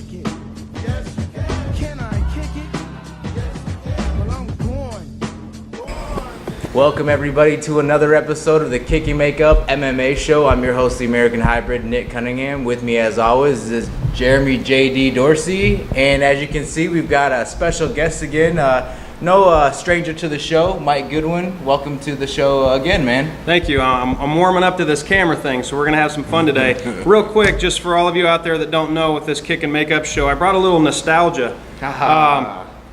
kick it? Yes, you can. Can I kick it? Yes, you can. Well, I'm going. Welcome everybody to another episode of the Kick and Make Up MMA show. I'm your host, the American Hybrid, Nick Cunningham. With me as always is Jeremy J.D. Dorsey. And as you can see, we've got a special guest again. No stranger to the show, Mike Goodwin. Welcome to the show again, man. Thank you. I'm warming up to this camera thing, so we're going to have some fun today. Real quick, just for all of you out there that don't know, with this Kick and Makeup show, I brought a little nostalgia.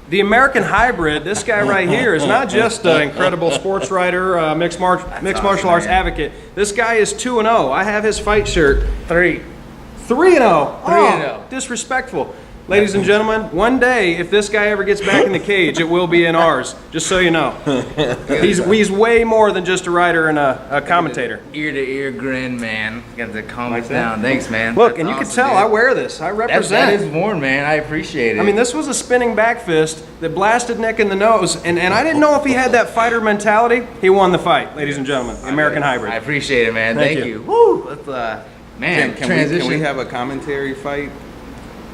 The American Hybrid, this guy right here, is not just an incredible sports writer, mixed martial arts advocate. This guy is 2-0. I have his fight shirt. 3-0. 3-0. 3-0. Disrespectful. Ladies and gentlemen, one day, if this guy ever gets back in the cage, it will be in ours, just so you know. He's way more than just a writer and a commentator. Ear-to-ear grin, man. Got to calm us down. Thanks, man. Look, That's and you awesome, can tell dude. I wear this. I represent. That is worn, man. I appreciate it. I mean, this was a spinning back fist that blasted Nick in the nose, and I didn't know if he had that fighter mentality. He won the fight, ladies and gentlemen. The American Hybrid. I appreciate it, man. Thank Thank you. you. Woo! Let's, man, transition. Can we have a commentary fight?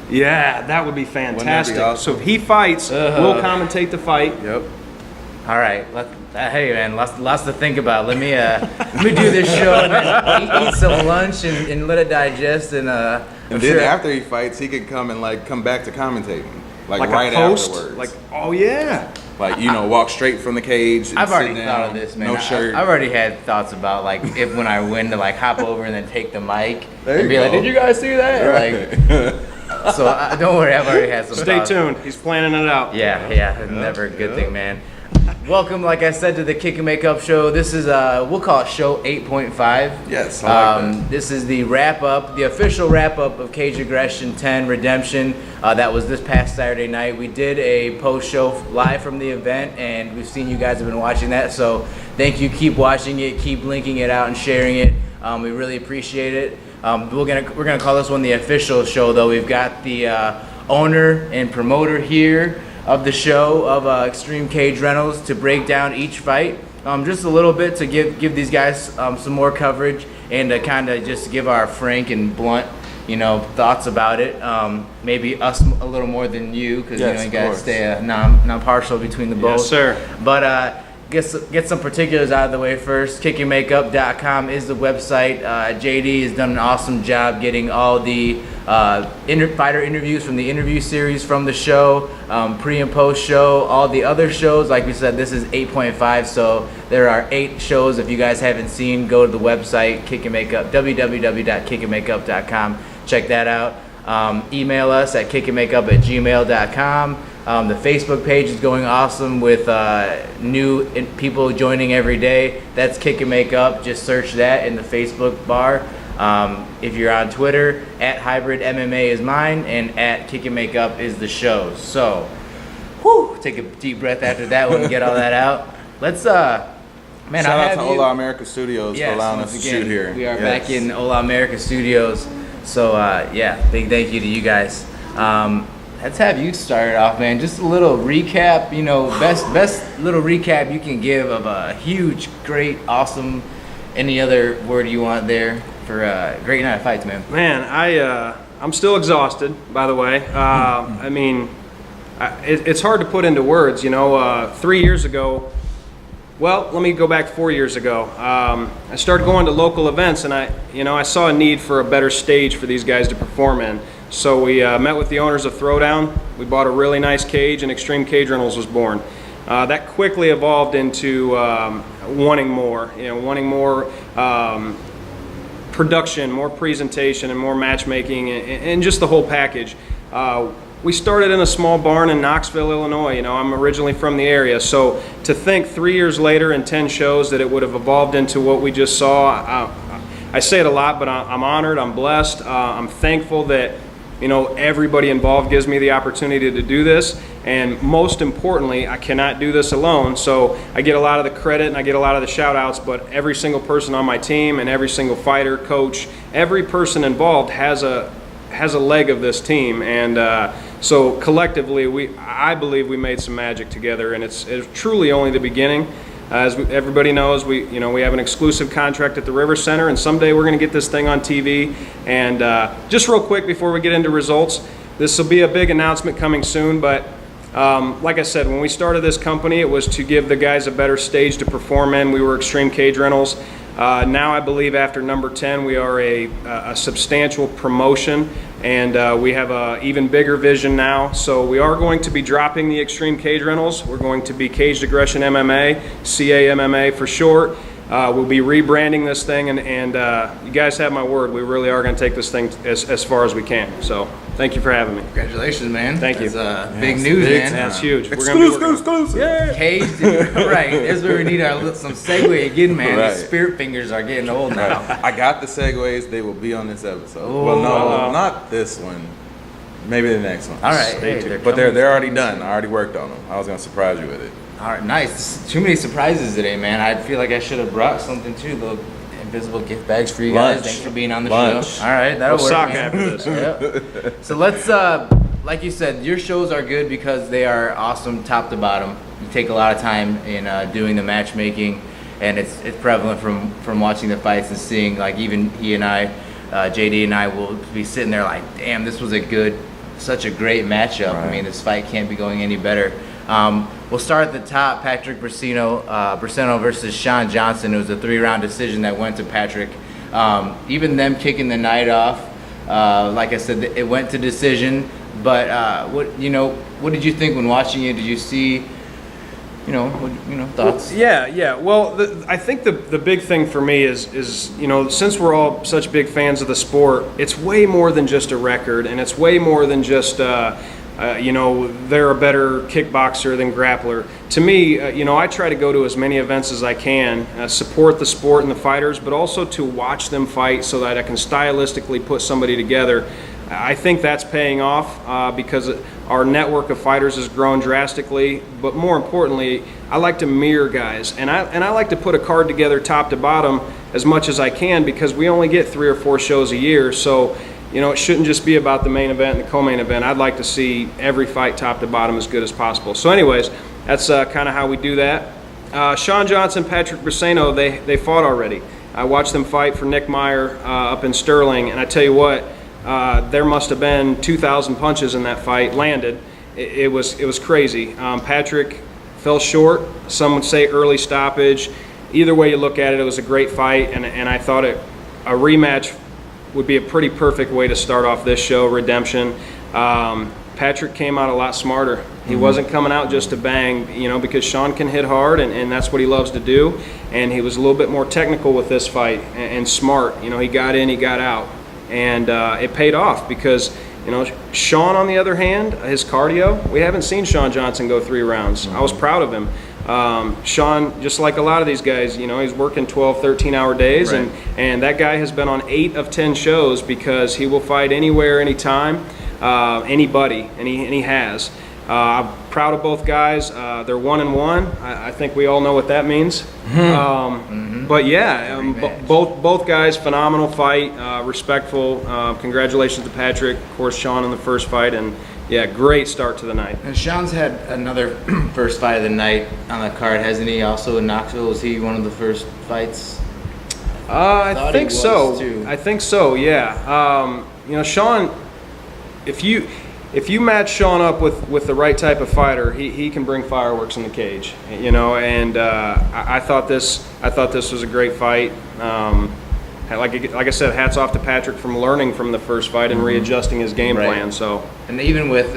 Yeah, that would be fantastic. Wouldn't that be awesome? So if he fights, we'll commentate the fight. Yep. All right, hey man, lots to think about. Let me do this show and eat some lunch and let it digest and And then after he fights, he could come and come back to commentating, like right a post, afterwards. oh yeah. Walk straight from the cage. And I've already sit thought down, of this, man. No shirt. I've already had thoughts about if when I win to hop over and then take the mic There and you be like, go. did you guys see that? Right. So don't worry, I've already had some Stay thoughts. tuned. He's planning it out. Yeah, never a good thing, man. Welcome, like I said, to the Kick and Make Up show. This is we'll call it show 8.5. Yes, I like that. This is the wrap up, the official wrap up of Cage Aggression 10 Redemption. That was this past Saturday night. We did a post show live from the event, and we've seen you guys have been watching that. So thank you. Keep watching it. Keep linking it out and sharing it. We really appreciate it. We're gonna call this one the official show, though. We've got the owner and promoter here of the show of Extreme Cage Rentals to break down each fight just a little bit, to give these guys some more coverage and to kind of just give our frank and blunt thoughts about it. Maybe us a little more than you, because Yes, you gotta of course. stay non-partial between the both. Yes, sir. But get some particulars out of the way first. KickingMakeup.com is the website. JD has done an awesome job getting all the fighter interviews from the interview series from the show, pre and post show, all the other shows. Like we said, this is 8.5, so there are 8 shows. If you guys haven't seen, go to the website, www.kickingmakeup.com. Check that out. Email us at kickingmakeup@gmail.com. The Facebook page is going awesome with new people joining every day. That's Kick and Make Up. Just search that in the Facebook bar. If you're on Twitter, @Hybrid MMA is mine, and @Kick and Make Up is the show. So, take a deep breath after that one and get all that out. Let's, man, Shout out to Hola America Studios Yes, for allowing once us to again, shoot here. We are Yes. back in Hola America Studios. So, big thank you to you guys. Let's have you start it off, man. Just a little recap, best little recap you can give of a huge, great, awesome, any other word you want there for a great night of fights, man. Man, I'm still exhausted, by the way. I mean, it's hard to put into words. 3 years ago, well, let me go back 4 years ago. I started going to local events, and I saw a need for a better stage for these guys to perform in. So we met with the owners of Throwdown. We bought a really nice cage, and Extreme Cage Rentals was born. That quickly evolved into wanting more. Wanting more production, more presentation, and more matchmaking, and just the whole package. We started in a small barn in Knoxville, Illinois. I'm originally from the area, so to think 3 years later and 10 shows that it would have evolved into what we just saw, I say it a lot, but I'm honored, I'm blessed, I'm thankful that everybody involved gives me the opportunity to do this, and most importantly, I cannot do this alone, so I get a lot of the credit and I get a lot of the shout outs, but every single person on my team and every single fighter, coach, every person involved has a leg of this team, and so collectively, I believe we made some magic together, and it's truly only the beginning. As everybody knows, we have an exclusive contract at the River Center, and someday we're going to get this thing on TV. And just real quick before we get into results, this will be a big announcement coming soon, but like I said, when we started this company, it was to give the guys a better stage to perform in. We were Extreme Cage Rentals. Now I believe after number 10, we are a substantial promotion, and we have an even bigger vision now. So we are going to be dropping the Extreme Cage Rentals. We're going to be Caged Aggression MMA, CAMMA for short. We'll be rebranding this thing, and you guys have my word. We really are going to take this thing as far as we can. So thank you for having me. Congratulations, man. Thank you. That's big news, man. That's huge. Exclusive. Yeah. Caged, right. This is where we need some segue again, man. Right. These spirit fingers are getting old now. I got the segues. They will be on this episode. Oh. Well, no, not this one. Maybe the next one. All right. Stay Hey, tuned. But they're coming. already done. I already worked on them. I was gonna surprise you with it. All right, nice. Too many surprises today, man. I feel like I should have brought something too. The invisible gift bags for you guys. Lunch. Thanks for being on the Lunch. show. All right, that'll We'll work, sock man. after this. Yep. So let's, like you said, your shows are good because they are awesome top to bottom. You take a lot of time in doing the matchmaking, and it's prevalent from watching the fights and seeing, like, even he and I, JD and I will be sitting there like, damn, this was such a great matchup. I Right. mean, this fight can't be going any better. We'll start at the top. Patrick Braceno versus Sean Johnson. It was a 3-round decision that went to Patrick. Even them kicking the night off, like I said, it went to decision. But what did you think when watching it? Did you see, thoughts? Yeah. Well, I think the big thing for me is since we're all such big fans of the sport, it's way more than just a record, and it's way more than just they're a better kickboxer than grappler. To me, I try to go to as many events as I can, support the sport and the fighters, but also to watch them fight so that I can stylistically put somebody together. I think that's paying off because our network of fighters has grown drastically, but more importantly, I like to mirror guys, and I like to put a card together top to bottom as much as I can because we only get 3 or 4 shows a year, so it shouldn't just be about the main event and the co-main event. I'd like to see every fight top to bottom as good as possible. So anyways, that's kind of how we do that. Sean Johnson, Patrick Braceno, they fought already. I watched them fight for Nick Meyer up in Sterling, and I tell you what, there must have been 2,000 punches in that fight landed. It was crazy. Patrick fell short. Some would say early stoppage. Either way you look at it, it was a great fight, and I thought a rematch would be a pretty perfect way to start off this show, Redemption. Patrick came out a lot smarter. He wasn't coming out just to bang, because Sean can hit hard, and that's what he loves to do. And he was a little bit more technical with this fight and smart. He got in, he got out. And it paid off because, Sean, on the other hand, his cardio, we haven't seen Sean Johnson go 3 rounds. I was proud of him. Sean, just like a lot of these guys, he's working 12, 13-hour days, Right. and that guy has been on 8 of 10 shows because he will fight anywhere, anytime, anybody, and he has. I'm proud of both guys. They're 1-1. I think we all know what that means. But yeah, both guys, phenomenal fight, respectful. Congratulations to Patrick, of course, Sean in the first fight, and yeah, great start to the night. And Sean's had another first fight of the night on the card, hasn't he? Also in Knoxville, was he one of the first fights? I thought think he was, so. too. I think so. Yeah. Sean, if you match Sean up with the right type of fighter, he can bring fireworks in the cage. And I thought this was a great fight. Like I said, hats off to Patrick from learning from the first fight and readjusting his game Right. plan. So. And even with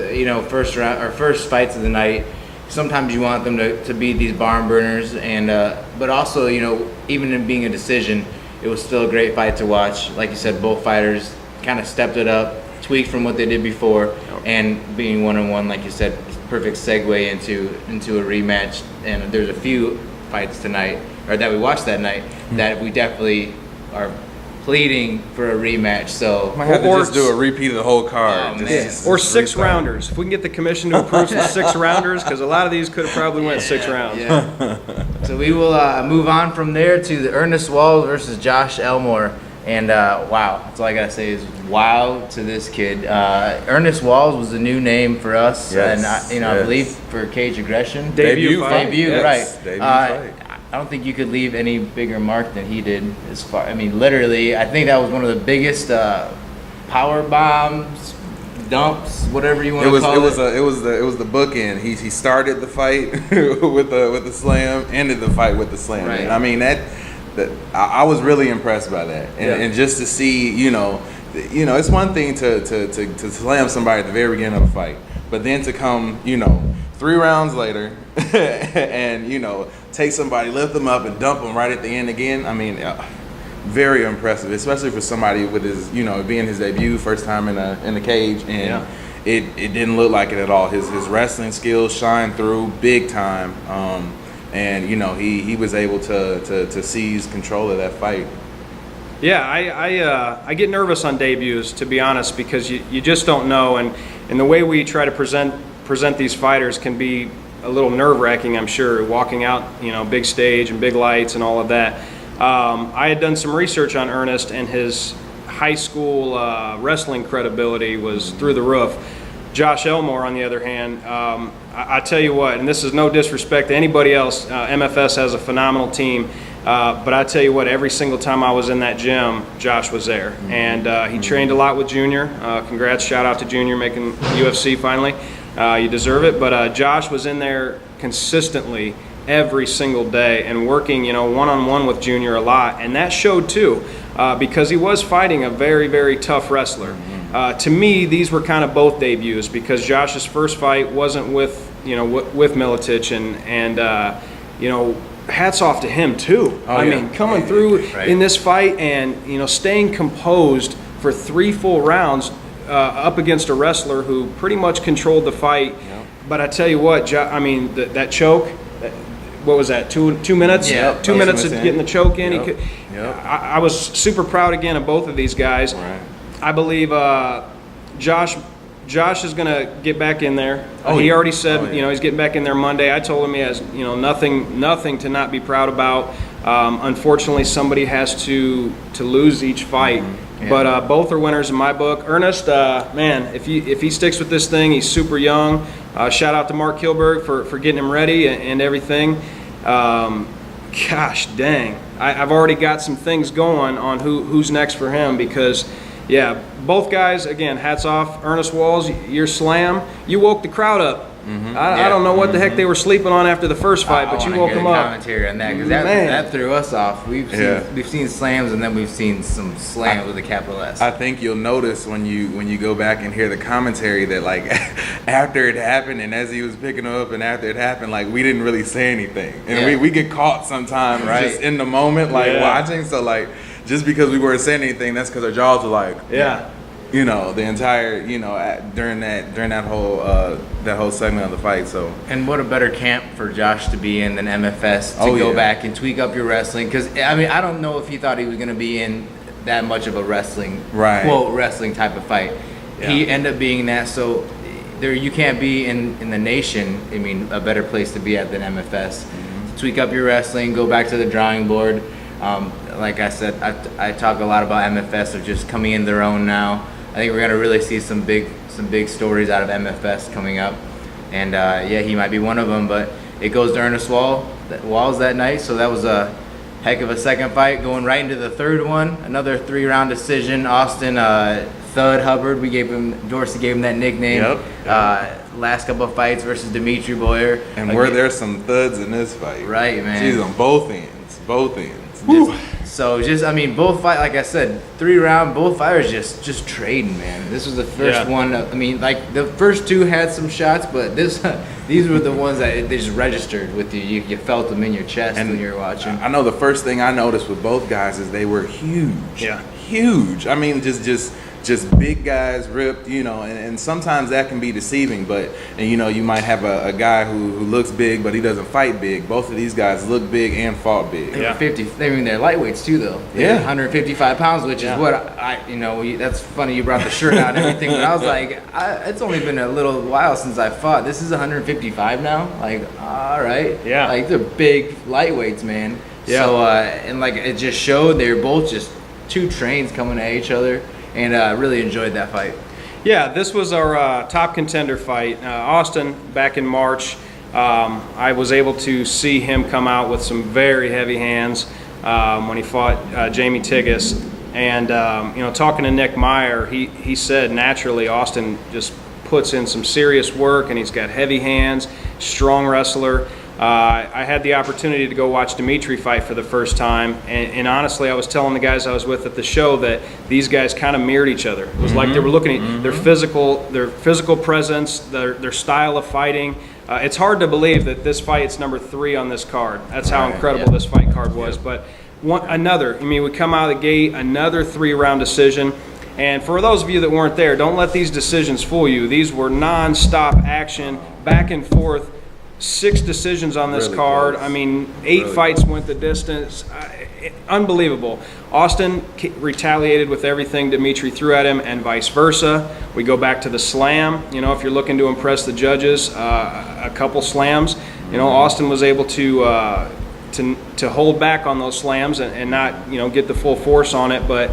first round or first fights of the night, sometimes you want them to be these barn burners, and but also even in being a decision, it was still a great fight to watch. Like you said, both fighters kind of stepped it up, tweaked from what they did before, and being 1-1, like you said, perfect segue into a rematch. And there's a few fights tonight or that we watched that night that we definitely are pleading for a rematch. So Might have to just do a repeat of the whole card. Oh, Just- man. just Or restart. 6 rounders. If we can get the commission to approve some 6 rounders, because a lot of these could have probably went 6 rounds. Yeah. So we will move on from there to the Ernest Walls versus Josh Elmore. And wow, that's all I gotta say is wow to this kid. Ernest Walls was a new name for us, Yes, and I yes. believe for Cage Aggression. Debut fight. Debut, Yes, right? debut fight. I don't think you could leave any bigger mark than he did. As far, literally, I think that was one of the biggest power bombs, dumps, whatever you want It to was call it. it was the bookend. He started the fight with the slam, ended the fight with the slam. Right. And I mean that I was really impressed by that, and just to see, it's one thing to slam somebody at the very beginning of a fight, but then to come, 3 rounds later, and take somebody, lift them up, and dump them right at the end again. I mean, very impressive, especially for somebody with his, being his debut, first time in the cage, and it didn't look like it at all. His wrestling skills shine through big time, and he was able to seize control of that fight. Yeah, I get nervous on debuts, to be honest, because you just don't know, and the way we try to present these fighters can be a little nerve-wracking, I'm sure, walking out, big stage and big lights and all of that. I had done some research on Ernest, and his high school wrestling credibility was through the roof. Josh Elmore, on the other hand, I tell you what, and this is no disrespect to anybody else, MFS has a phenomenal team, but I tell you what, every single time I was in that gym, Josh was there. And he trained a lot with Junior. Congrats, shout out to Junior making UFC finally. You deserve it. But Josh was in there consistently every single day and working, one-on-one with Junior a lot. And that showed too, because he was fighting a very, very tough wrestler. To me, these were kind of both debuts, because Josh's first fight wasn't with Miletich, and hats off to him too. I mean, coming through in this fight and staying composed for 3 full rounds up against a wrestler who pretty much controlled the fight. But I tell you what, that choke. What was that? 2 minutes? Yeah, 2 minutes of in. getting the choke in. I was super proud again of both of these guys. Right. I believe Josh is going to get back in there. He already said, he's getting back in there Monday. I told him he has, nothing to not be proud about. Unfortunately, somebody has to lose each fight. But both are winners in my book. Ernest, man, if he sticks with this thing, he's super young. Shout out to Mark Kilberg for getting him ready and everything. Gosh dang, I've already got some things going on who's next for him, because both guys, again, hats off. Ernest Walls, your slam, you woke the crowd up. I don't know what the heck they were sleeping on after the first fight, but you woke them up. Commentary on that, because that threw us off. We've seen slams, and then we've seen some slams with a capital S. I think you'll notice when you go back and hear the commentary that, like, after it happened and as he was picking him up and after it happened, like, we didn't really say anything, and we get caught sometimes just in the moment, like watching. So like, just because we weren't saying anything, that's because our jaws were like, the entire, during that whole segment of the fight. So, and what a better camp for Josh to be in than MFS to go back and tweak up your wrestling. Because I don't know if he thought he was going to be in that much of a wrestling quote wrestling type of fight. He ended up being that. So you can't be in the nation. A better place to be at than MFS. Tweak up your wrestling. Go back to the drawing board. Like I said, I talk a lot about MFS of just coming in their own now. I think we're gonna really see some big stories out of MFS coming up, and he might be one of them. But it goes to Ernest Walls that night, so that was a heck of a second fight. Going right into the third one, another 3-round decision. Austin Thud Hubbard, Dorsey gave him that nickname. Last couple of fights versus Dimitri Boyer. And were there some thuds in this fight? Right, man. Jeez, on both ends. Both fight, like I said, 3-round, both fighters just trading, man. This was the first one. The first 2 had some shots, but these were the ones that they just registered with you. You felt them in your chest when you were watching. I know the first thing I noticed with both guys is they were huge. Huge. Just big guys, ripped, and sometimes that can be deceiving, but you might have a guy who looks big, but he doesn't fight big. Both of these guys look big and fought big. They're 50. They're lightweights too, though. They're 155 pounds, which is what that's funny you brought the shirt out and everything, but I was like, it's only been a little while since I fought. This is 155 now. Like, all right. Yeah. Like, they're big lightweights, man. Yeah. So, it just showed they were both just 2 trains coming at each other. And really enjoyed that fight. Yeah, this was our top contender fight. Austin, back in March, I was able to see him come out with some very heavy hands when he fought Jamie Tigas. And talking to Nick Meyer, he said naturally Austin just puts in some serious work, and he's got heavy hands, strong wrestler. I had the opportunity to go watch Dimitri fight for the first time, and honestly, I was telling the guys I was with at the show that these guys kind of mirrored each other. It was like they were looking at their physical presence, their style of fighting. It's hard to believe that this fight's number 3 on this card. That's how incredible this fight card was. But we come out of the gate, another 3-round decision. And for those of you that weren't there, don't let these decisions fool you. These were non-stop action, back and forth. 6 decisions on this card. Close. I mean, 8 fights went the distance. Unbelievable. Austin retaliated with everything Dimitri threw at him, and vice versa. We go back to the slam. If you're looking to impress the judges, a couple slams. Austin was able to hold back on those slams and not get the full force on it. But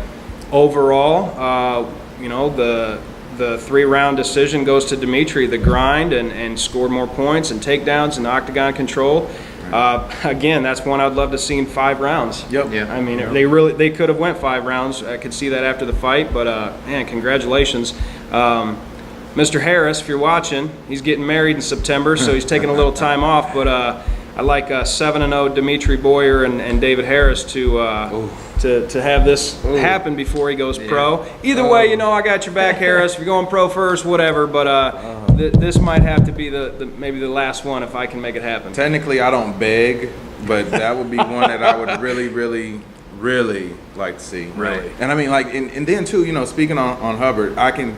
overall, the 3-round decision goes to Dimitri, the grind, and scored more points and takedowns and octagon control. Again, that's one I'd love to see in 5 rounds. Yep. Yeah. I mean, they could have went 5 rounds. I could see that after the fight, but man, congratulations. Mr. Harris, if you're watching, he's getting married in September, so he's taking a little time off, but I like 7-0 Dimitri Boyer and David Harris to have this happen before he goes pro. Either way, I got your back, Harris. If you're going pro first, whatever. But this might have to be maybe the last one if I can make it happen. Technically, I don't beg, but that would be one that I would really, really, really like to see. Right. And I mean, and then too, speaking on Hubbard, I can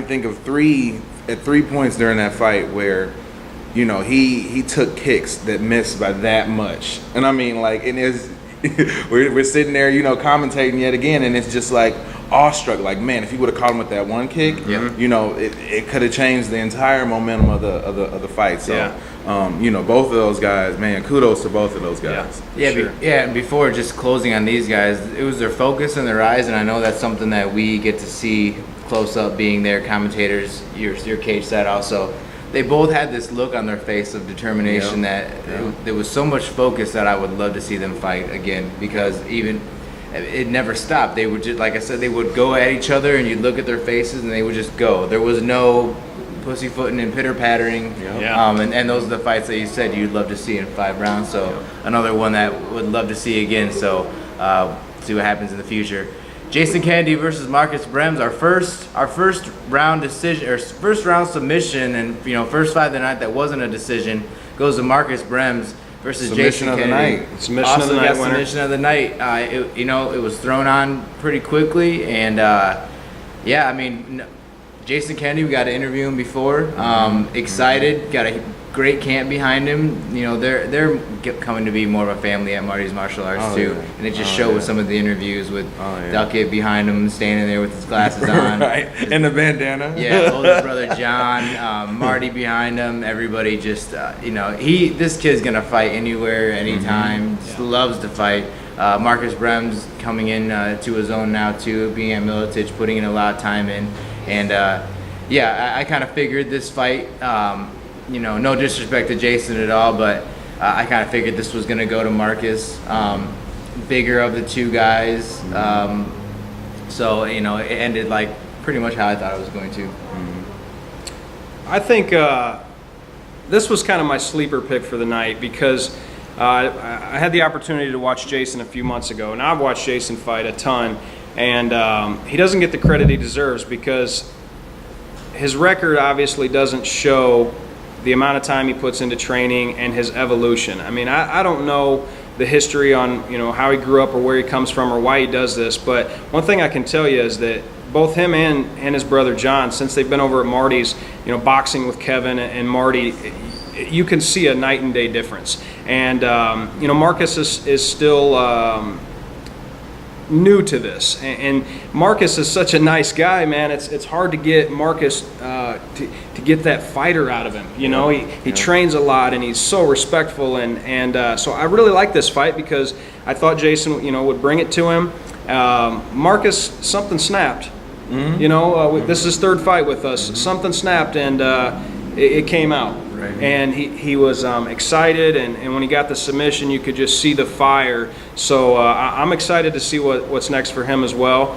think of 3 points during that fight where, he took kicks that missed by that much. And I mean, and it's, we're sitting there, commentating yet again, and it's just like awestruck. Like, man, if he would have caught him with that one kick, it could have changed the entire momentum of the fight. So, both of those guys, man, kudos to both of those guys. Yeah, and before just closing on these guys, it was their focus and their eyes, and I know that's something that we get to see close up, being their commentators, your cage side also. They both had this look on their face of determination there was so much focus that I would love to see them fight again, because it never stopped. They would just, like I said, they would go at each other, and you'd look at their faces and they would just go. There was no pussyfooting and pitter-pattering. And those are the fights that you said you'd love to see in 5 rounds. So another one that would love to see again. So see what happens in the future. Jason Kennedy versus Marcus Brems, our first round decision, or first round submission, and first fight of the night that wasn't a decision, goes to Marcus Brems versus Jason Kennedy. Submission of the night winner. Submission of the night. It was thrown on pretty quickly, and Jason Kennedy, we got to interview him before. Excited, got a great camp behind him. They're coming to be more of a family at Marty's Martial Arts too, and it just showed with some of the interviews with Duckett behind him, standing there with his glasses on, and the bandana. Yeah, older brother John, Marty behind him. Everybody just, this kid's gonna fight anywhere, anytime. Just loves to fight. Marcus Brems coming in to his own now too, being at Militich, putting in a lot of time in, and I kind of figured this fight. No disrespect to Jason at all, but I kind of figured this was going to go to Marcus, bigger of the 2 guys. So, it ended like pretty much how I thought it was going to. I think this was kind of my sleeper pick for the night, because I had the opportunity to watch Jason a few months ago, and I've watched Jason fight a ton, and he doesn't get the credit he deserves, because his record obviously doesn't show the amount of time he puts into training and his evolution. I mean, I don't know the history on how he grew up or where he comes from or why he does this, but one thing I can tell you is that both him and his brother John, since they've been over at Marty's, boxing with Kevin and Marty, you can see a night and day difference. And Marcus is still new to this, and Marcus is such a nice guy, man. It's hard to get Marcus to get that fighter out of him. He trains a lot, and he's so respectful, and so I really like this fight, because I thought Jason would bring it to him. Marcus, something snapped. This is his 3rd fight with us. Something snapped, and it came out. and he was excited, and when he got the submission, you could just see the fire. So I'm excited to see what's next for him as well.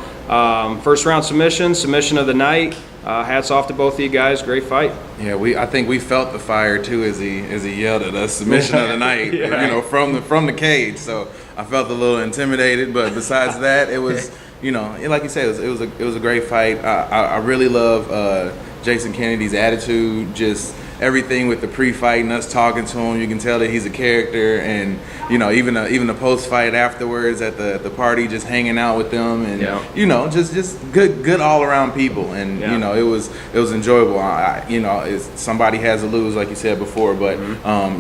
First round submission of the night. Hats off to both of you guys. Great fight. Yeah, I think we felt the fire too as he yelled at us, submission of the night, you know, from the cage. So I felt a little intimidated, but besides that, it was, you know, like you said, it was a great fight. I really love Jason Kennedy's attitude, just everything with the pre-fight and us talking to him. You can tell that he's a character, and you know, even the post-fight afterwards at the party, just hanging out with them, and you know, just good all-around people, and you know, it was enjoyable. You know, somebody has to lose, like you said before, but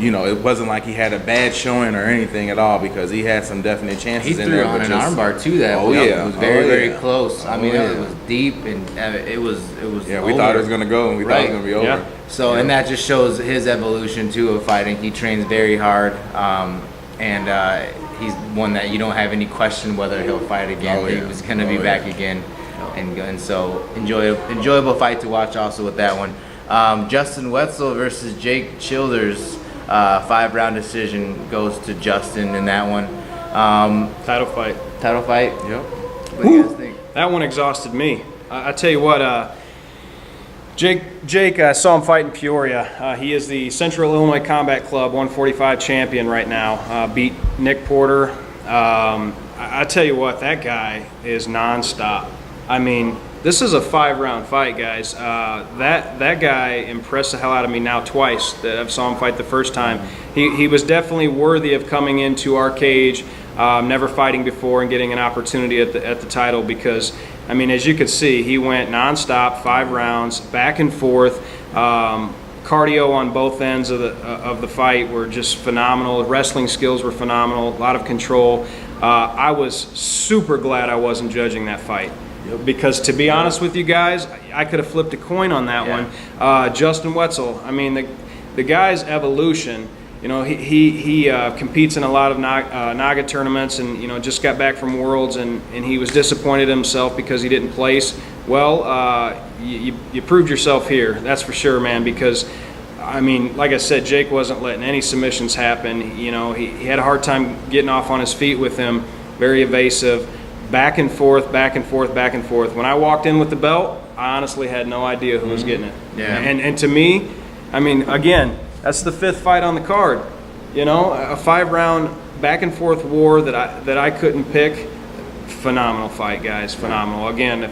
you know, it wasn't like he had a bad showing or anything at all, because he had some definite chances in there. He threw on an armbar too. That it was very close. I mean, it was deep, and it was. Yeah, we thought it was gonna go, and we thought it was gonna be over. Yeah. So, and that just shows his evolution too of fighting. He trains very hard, and he's one that you don't have any question whether he'll fight again. He was going to be back again, and so enjoyable fight to watch also with that one. Justin Wetzel versus Jake Childers, 5-round decision goes to Justin in that one. Title fight. Yep. What do you guys think? That one exhausted me. I tell you what, Jake, I saw him fight in Peoria. He is the Central Illinois Combat Club 145 champion right now. Beat Nick Porter. I tell you what, that guy is nonstop. I mean, this is a 5-round fight, guys. That guy impressed the hell out of me now twice that I've saw him fight the first time. He was definitely worthy of coming into our cage, never fighting before, and getting an opportunity at the title, because I mean, as you could see, he went nonstop, 5 rounds, back and forth. Cardio on both ends of the fight were just phenomenal. Wrestling skills were phenomenal. A lot of control. I was super glad I wasn't judging that fight, because to be honest with you guys, I could have flipped a coin on that one. Justin Wetzel. I mean, the guy's evolution. You know, he competes in a lot of Naga tournaments, and you know, just got back from Worlds, and he was disappointed in himself because he didn't place. Well, you proved yourself here, that's for sure, man. Because I mean, like I said, Jake wasn't letting any submissions happen. You know, he had a hard time getting off on his feet with him. Very evasive, back and forth, back and forth, back and forth. When I walked in with the belt, I honestly had no idea who was getting it. Yeah. And to me, I mean, again, that's the 5th fight on the card. You know, a 5-round back and forth war that I couldn't pick. Phenomenal fight, guys. Phenomenal. Again,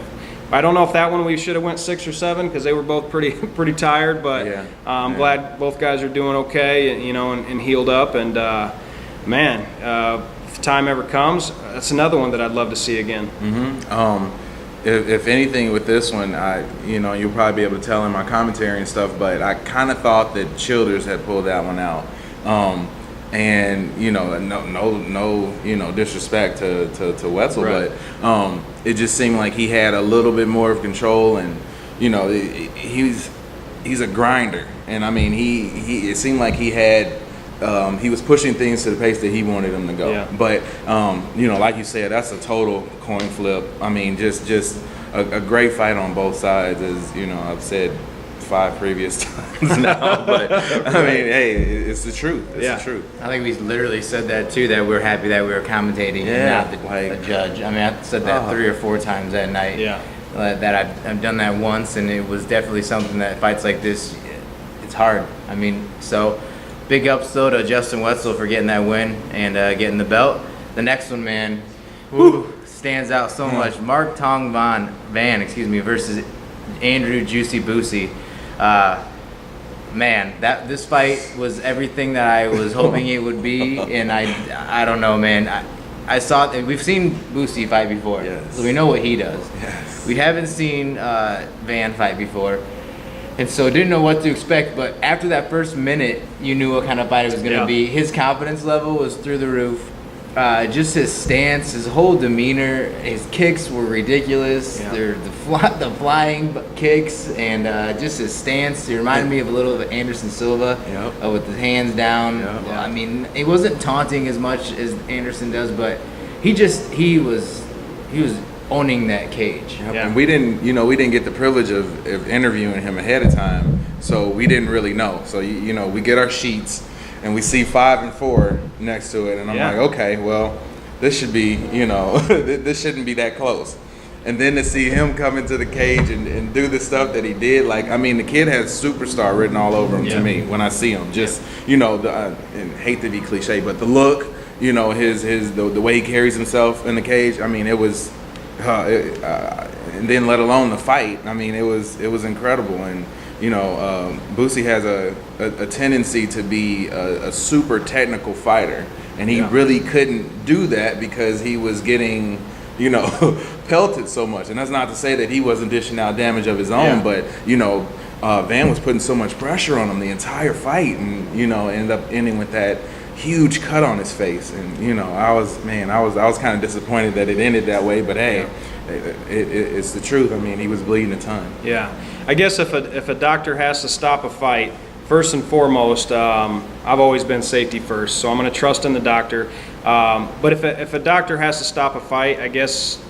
I don't know if that one we should have went 6 or 7, because they were both pretty tired. But I'm glad both guys are doing okay, you know, and healed up. And man, if the time ever comes, that's another one that I'd love to see again. If anything with this one, you know, you'll probably be able to tell in my commentary and stuff, but I kind of thought that Childers had pulled that one out. And you know, no, you know, disrespect to Wetzel, but it just seemed like he had a little bit more of control, and you know, he's a grinder, and I mean, it seemed like he had. He was pushing things to the pace that he wanted them to go. But, you know, like you said, that's a total coin flip. I mean, just a great fight on both sides, as, you know, I've said 5 previous times now. But, I mean, hey, it's the truth. It's the truth. I think we literally said that, too, that we're happy that we were commentating and not the judge. I mean, I said that 3 or 4 times that night. That I've done that once, and it was definitely something that fights like this, it's hard. I mean, so... Big ups though to Justin Wetzel for getting that win and getting the belt. The next one, man, stands out so much. Mark Tong Van versus Andrew Juicy Boosie. Man, this fight was everything that I was hoping it would be, and I don't know, man. I saw we've seen Boosie fight before, so we know what he does. We haven't seen Van fight before. And so didn't know what to expect, but after that first minute, you knew what kind of fight it was going to be. His confidence level was through the roof. Just his stance, his whole demeanor, his kicks were ridiculous. They're the flying kicks, and just his stance. He reminded me of a little of Anderson Silva with the hands down. I mean, it wasn't taunting as much as Anderson does, but he was owning that cage. And we didn't get the privilege of interviewing him ahead of time, so we didn't really know. So you know, we get our sheets and we see 5 and 4 next to it, and I'm like, okay, well, this should be, you know, this shouldn't be that close. And then to see him come into the cage and do the stuff that he did, like, I mean, the kid has superstar written all over him to me when I see him. Just, you know, and hate to be cliche, but the look, you know, the way he carries himself in the cage. I mean, it was, and then let alone the fight. I mean, it was incredible. And you know, Boosie has a tendency to be a super technical fighter, and he really couldn't do that because he was getting, you know, pelted so much. And that's not to say that he wasn't dishing out damage of his own, but you know, Van was putting so much pressure on him the entire fight, and you know, ended up ending with that huge cut on his face. And you know, I was kind of disappointed that it ended that way, but hey, it's the truth. I mean, he was bleeding a ton. Yeah, I guess if a doctor has to stop a fight, first and foremost, I've always been safety first, so I'm going to trust in the doctor. But if a doctor has to stop a fight, I guess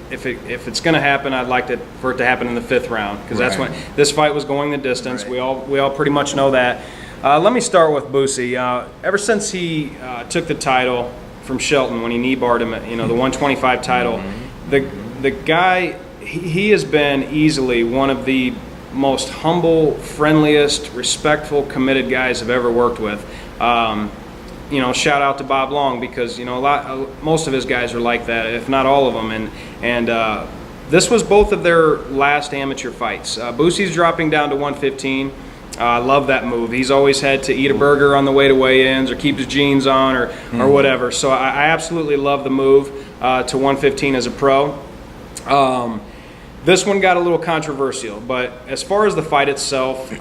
if it's going to happen, I'd like for it to happen in the 5th round, because that's when this fight was going the distance. We all pretty much know that. Let me start with Boosie. Ever since he took the title from Shelton when he knee barred him, you know, the 125 title, the guy, he has been easily one of the most humble, friendliest, respectful, committed guys I've ever worked with. You know, shout out to Bob Long, because you know most of his guys are like that, if not all of them. And this was both of their last amateur fights. Boosie's dropping down to 115. I love that move. He's always had to eat a burger on the way to weigh-ins, or keep his jeans on, or whatever. So I absolutely love the move to 115 as a pro. This one got a little controversial, but as far as the fight itself,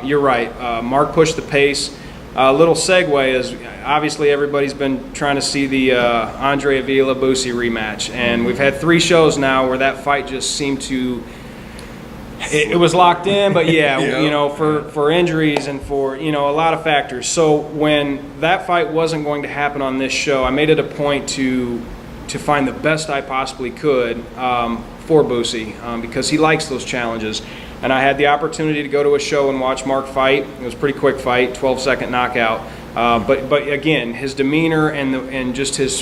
you're right. Mark pushed the pace. Little segue is, obviously everybody's been trying to see the Andre Avila-Boosie rematch, and we've had 3 shows now where that fight just seemed to, it was locked in, but you know, for injuries and for, you know, a lot of factors. So when that fight wasn't going to happen on this show, I made it a point to find the best I possibly could for Boosie, because he likes those challenges. And I had the opportunity to go to a show and watch Mark fight. It was a pretty quick fight, 12-second knockout. But again, his demeanor and just his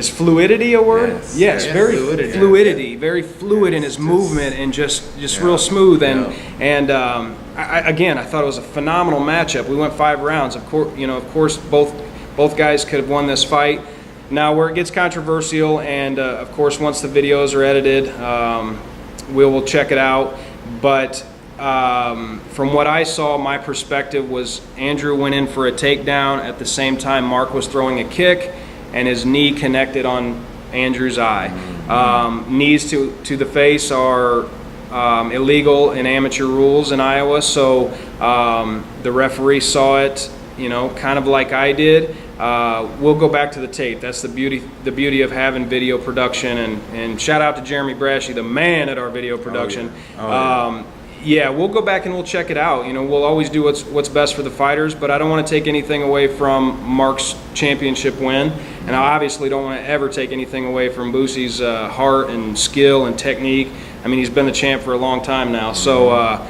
fluidity, a word? Yes, very fluidity, very fluid in his movement, and just real smooth. And again, I thought it was a phenomenal matchup. We went 5 rounds. Of course, both guys could have won this fight. Now, where it gets controversial, and of course, once the videos are edited, we will check it out. But from what I saw, my perspective was Andrew went in for a takedown. At the same time, Mark was throwing a kick, and his knee connected on Andrew's eye. Knees to the face are illegal in amateur rules in Iowa, so the referee saw it, you know, kind of like I did. We'll go back to the tape. That's the beauty of having video production, and shout out to Jeremy Brashy, the man at our video production. We'll go back and we'll check it out. You know, we'll always do what's best for the fighters, but I don't want to take anything away from Mark's championship win, and I obviously don't want to ever take anything away from Boosie's heart and skill and technique. I mean, he's been the champ for a long time now, so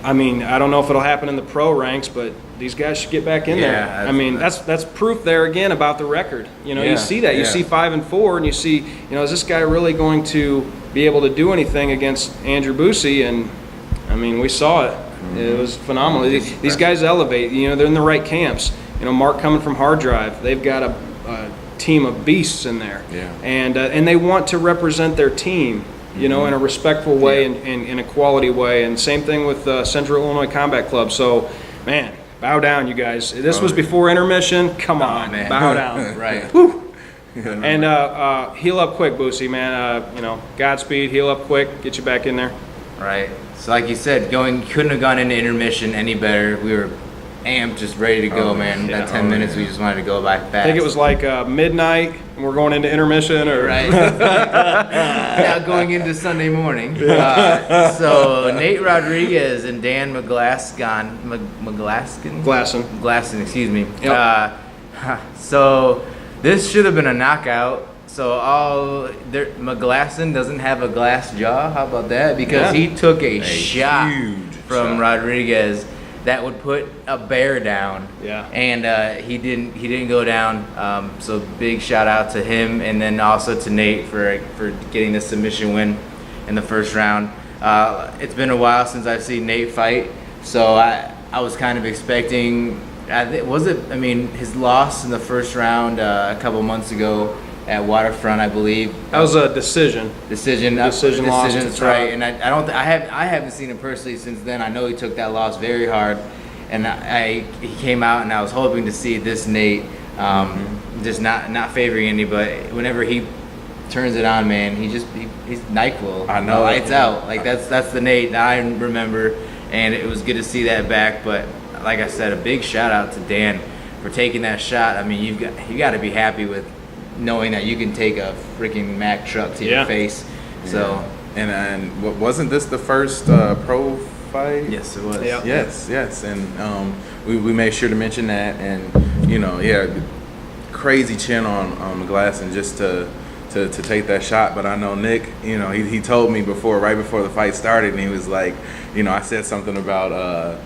I mean, I don't know if it'll happen in the pro ranks, but these guys should get back in there. I mean, that's proof there again about the record. You know, you see that. You see 5 and 4, and you see, you know, is this guy really going to be able to do anything against Andrew Boosie? And I mean, we saw it. It was phenomenal. These guys elevate. You know, they're in the right camps. You know, Mark coming from Hard Drive, they've got a team of beasts in there, and they want to represent their team, you know, in a respectful way and in a quality way. And same thing with Central Illinois Combat Club. So, man, bow down, you guys. This was before intermission. Come on, man. Bow down. Right. Woo. And heal up quick, Boosie, man. You know, Godspeed. Heal up quick. Get you back in there. Right. So like you said, couldn't have gone into intermission any better. We were amped, just ready to go, man. That 10 minutes, we just wanted to go by fast. I think it was like midnight, and we're going into intermission, or right. Now going into Sunday morning. So Nate Rodriguez and Dan Glasson, excuse me. Yep. So this should have been a knockout. So McGlasson doesn't have a glass jaw. How about that? Because he took a shot from Rodriguez. that would put a bear down. Yeah. And he didn't go down. So big shout out to him, and then also to Nate for getting the submission win in the first round. It's been a while since I've seen Nate fight, so I was kind of expecting. His loss in the first round a couple months ago at Waterfront, I believe. That was a decision. Decision loss. That's to right. And I haven't seen him personally since then. I know he took that loss very hard, and he came out, and I was hoping to see this Nate, just not favoring anybody. Whenever he turns it on, man, he's NyQuil. I know. Lights out. Like that's the Nate that I remember, and it was good to see that back. But like I said, a big shout out to Dan for taking that shot. I mean, you got to be happy with knowing that you can take a freaking Mack truck to your face. So, and wasn't this the first pro fight? Yes, it was. Yep. Yes, and we made sure to mention that, and crazy chin on the glass, and just to take that shot. But I know Nick, he told me right before the fight started, and he was like, I said something about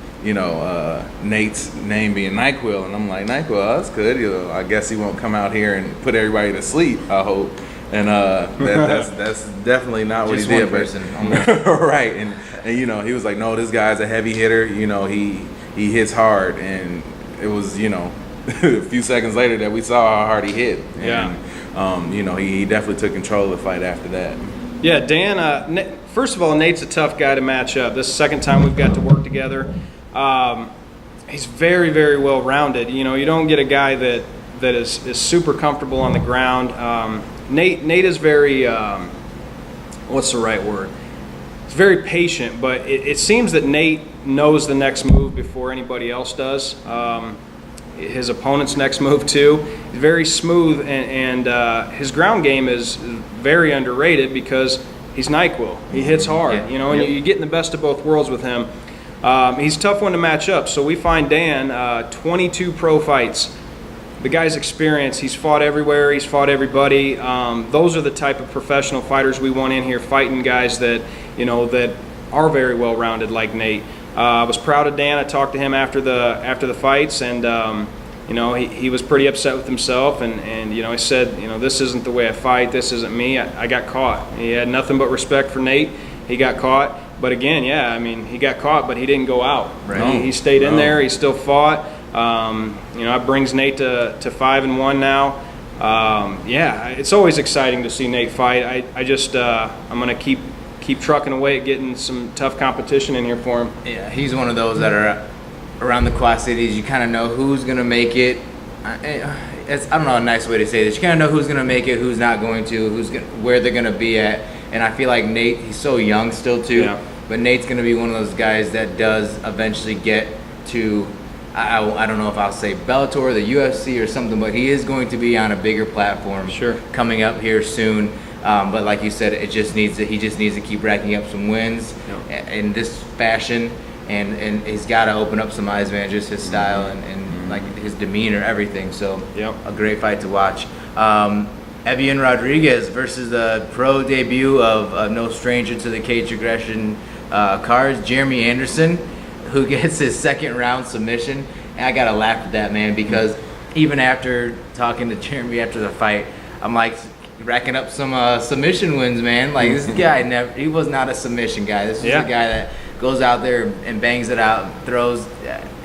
Nate's name being NyQuil, and I'm like, NyQuil, that's good. I guess he won't come out here and put everybody to sleep, I hope. And that's definitely not what just he did. One person. Right, and he was like, no, this guy's a heavy hitter. He hits hard, and it was a few seconds later that we saw how hard he hit. And, he definitely took control of the fight after that. Yeah, Dan. First of all, Nate's a tough guy to match up. This is the second time we've got to work together. He's very, very well rounded. You don't get a guy that is super comfortable on the ground. Nate is very, what's the right word? He's very patient, but it seems that Nate knows the next move before anybody else does. His opponent's next move too. He's very smooth, and his ground game is very underrated because he's NyQuil. He hits hard, and you're getting the best of both worlds with him. He's a tough one to match up. So we find Dan 22 pro fights. The guy's experience. He's fought everywhere. He's fought everybody. Those are the type of professional fighters we want in here, fighting guys that that are very well rounded, like Nate. I was proud of Dan. I talked to him after the fights, and he was pretty upset with himself, and he said, this isn't the way I fight. This isn't me. I got caught. He had nothing but respect for Nate. He got caught. But again, he got caught, but he didn't go out. Right. He stayed in there. He still fought. It brings Nate to 5-1 now. It's always exciting to see Nate fight. I'm going to keep trucking away at getting some tough competition in here for him. Yeah, he's one of those that are around the Quad Cities. You kind of know who's going to make it. I don't know a nice way to say this. You kind of know who's going to make it, who's not going to, where they're going to be at. And I feel like Nate, he's so young still too, but Nate's going to be one of those guys that does eventually get to, I don't know if I'll say Bellator or the UFC or something, but he is going to be on a bigger platform coming up here soon. But like you said, he just needs to keep racking up some wins in this fashion, and he's got to open up some eyes, man, just his style and like his demeanor, everything. So a great fight to watch. Evian Rodriguez versus the pro debut of no stranger to the cage aggression cards, Jeremy Anderson, who gets his second round submission. And I gotta laugh at that, man, because even after talking to Jeremy after the fight, I'm like racking up some submission wins, man. Like this guy he was not a submission guy. This is a guy that goes out there and bangs it out, throws,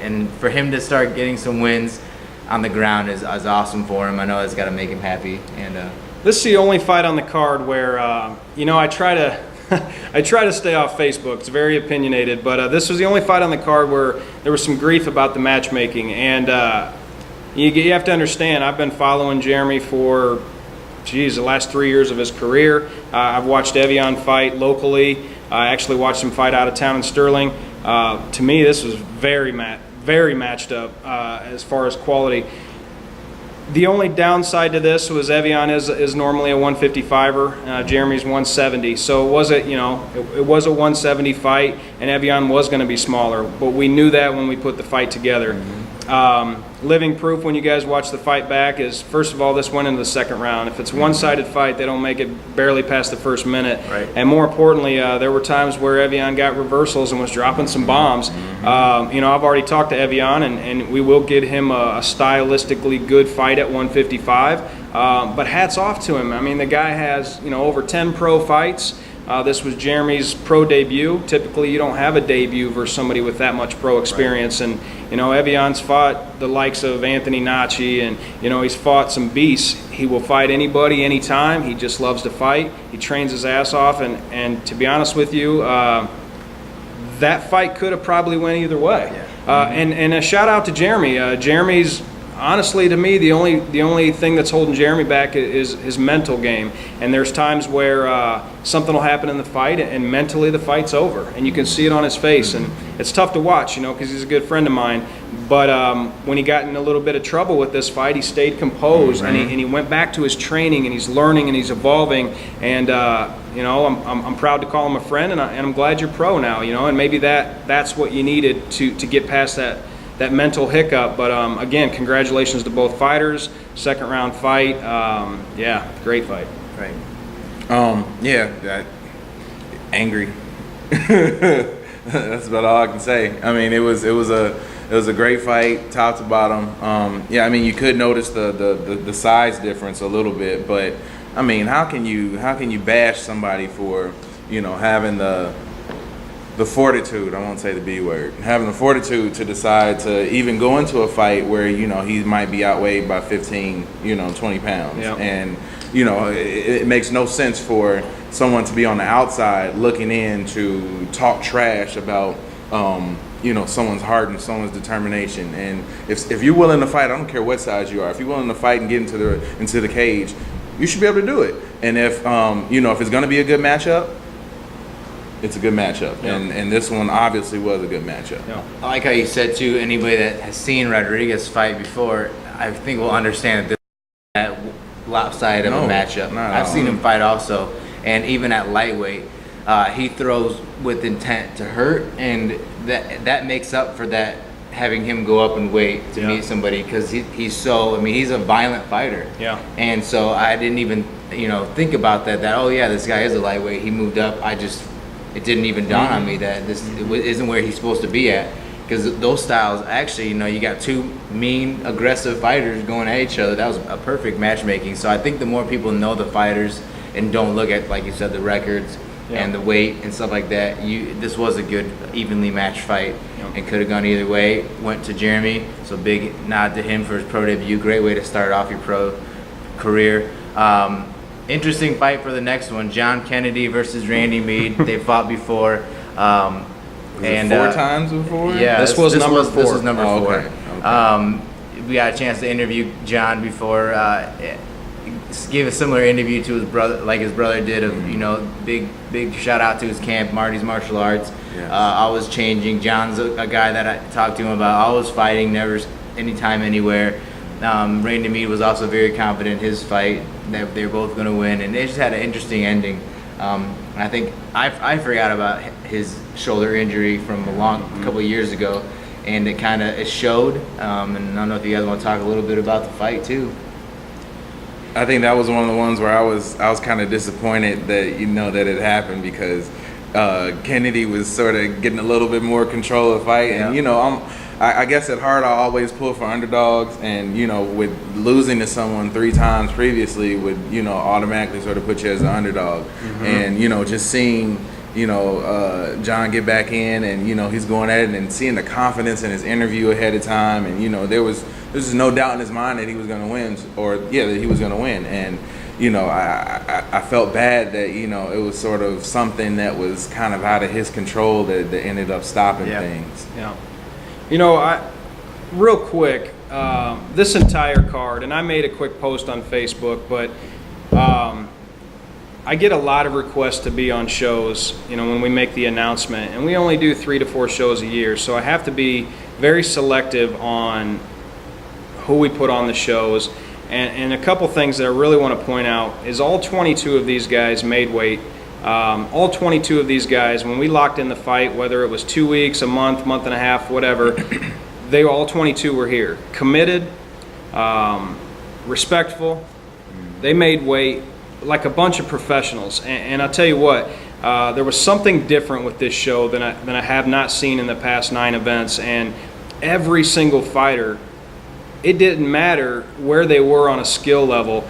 and for him to start getting some wins on the ground is awesome for him. I know it's got to make him happy. And this is the only fight on the card where I try to I try to stay off Facebook. It's very opinionated, but this was the only fight on the card where there was some grief about the matchmaking. And you have to understand, I've been following Jeremy for the last 3 years of his career. I've watched Evian fight locally. I actually watched him fight out of town in Sterling. To me, this was very matched up as far as quality. The only downside to this was Evian is normally a 155er. Jeremy's 170, so it was it was a 170 fight, and Evian was going to be smaller. But we knew that when we put the fight together. Living proof when you guys watch the fight back is, first of all, this went into the second round. If it's a one-sided fight, they don't make it barely past the first minute. Right. And more importantly, there were times where Evian got reversals and was dropping some bombs. You know, I've already talked to Evian, and we will get him a stylistically good fight at 155. But hats off to him. I mean, the guy has, you know, over 10 pro fights. This was Jeremy's pro debut. Typically, you don't have a debut versus somebody with that much pro experience. Right. And, you know, Evian's fought the likes of Anthony Nachi, and, you know, he's fought some beasts. He will fight anybody, anytime. He just loves to fight. He trains his ass off. And to be honest with you, that fight could have probably went either way. Yeah. And a shout out to Jeremy. Jeremy's, honestly, to me, the only thing that's holding Jeremy back is his mental game. And there's times where something will happen in the fight, and mentally the fight's over, and you can see it on his face. And it's tough to watch, you know, because he's a good friend of mine. But when he got in a little bit of trouble with this fight, he stayed composed, and he went back to his training, and he's learning, and he's evolving. And you know, I'm proud to call him a friend, and I'm glad you're pro now. You know, and maybe that's what you needed to get past that mental hiccup. But again, congratulations to both fighters. Second round fight. Yeah, great fight. Right. Yeah, angry. That's about all I can say. I mean, it was a great fight, top to bottom. Yeah, I mean, you could notice the size difference a little bit, but I mean, how can you bash somebody for, you know, having the fortitude, I won't say the B word, having the fortitude to decide to even go into a fight where, you know, he might be outweighed by 15, you know, 20 pounds. Yep. And, you know, it makes no sense for someone to be on the outside looking in to talk trash about, you know, someone's heart and someone's determination. And if you're willing to fight, I don't care what size you are, if you're willing to fight and get into the cage, you should be able to do it. And if, you know, if it's going to be a good matchup, it's a good matchup, yeah. And this one obviously was a good matchup. Yeah. I like how you said, too, anybody that has seen Rodriguez fight before, I think will understand that this is that lopsided of a matchup. I've seen him fight also, and even at lightweight, he throws with intent to hurt, and that makes up for that, having him go up in weight to meet somebody, because he's so, I mean, he's a violent fighter. Yeah. And so I didn't even, you know, think about that, oh yeah, this guy is a lightweight, he moved up. It didn't even dawn on me that this isn't where he's supposed to be at, because those styles, actually, you know, you got two mean, aggressive fighters going at each other. That was a perfect matchmaking. So I think the more people know the fighters and don't look at, like you said, the records and the weight and stuff like that, this was a good, evenly matched fight, and could have gone either way. Went to Jeremy, so big nod to him for his pro debut. Great way to start off your pro career. Interesting fight for the next one, John Kennedy versus Randy Mead. They fought before. And 4 times before? Yeah, this was number 4. This was number 4. Okay. We got a chance to interview John before. Gave a similar interview to his brother, like his brother did. Of, you know, big shout out to his camp, Marty's Martial Arts. Yes. Always changing. John's a guy that I talked to him about. Always fighting, never anytime, anywhere. Randy Mead was also very confident in his fight that they were both going to win, and they just had an interesting ending. I think I forgot about his shoulder injury from a couple of years ago, and it showed. And I don't know if you guys want to talk a little bit about the fight too. I think that was one of the ones where I was kind of disappointed that, you know, that it happened, because Kennedy was sort of getting a little bit more control of the fight, and you know, I guess at heart I always pull for underdogs, and, you know, with losing to someone 3 times previously would, you know, automatically sort of put you as an underdog. And, you know, just seeing, you know, John get back in, and, you know, he's going at it, and seeing the confidence in his interview ahead of time, and, you know, there's no doubt in his mind that he was going to win, that he was going to win. And, you know, I felt bad that, you know, it was sort of something that was kind of out of his control that ended up stopping things. Yeah. You know, real quick, this entire card, and I made a quick post on Facebook, but I get a lot of requests to be on shows, you know, when we make the announcement, and we only do 3 to 4 shows a year, so I have to be very selective on who we put on the shows. And a couple things that I really want to point out is all 22 of these guys made weight. All 22 of these guys, when we locked in the fight, whether it was 2 weeks, a month, month and a half, whatever, they all 22 were here. Committed, respectful. They made weight like a bunch of professionals. And I'll tell you what, there was something different with this show than I have not seen in the past 9 events, and every single fighter, it didn't matter where they were on a skill level,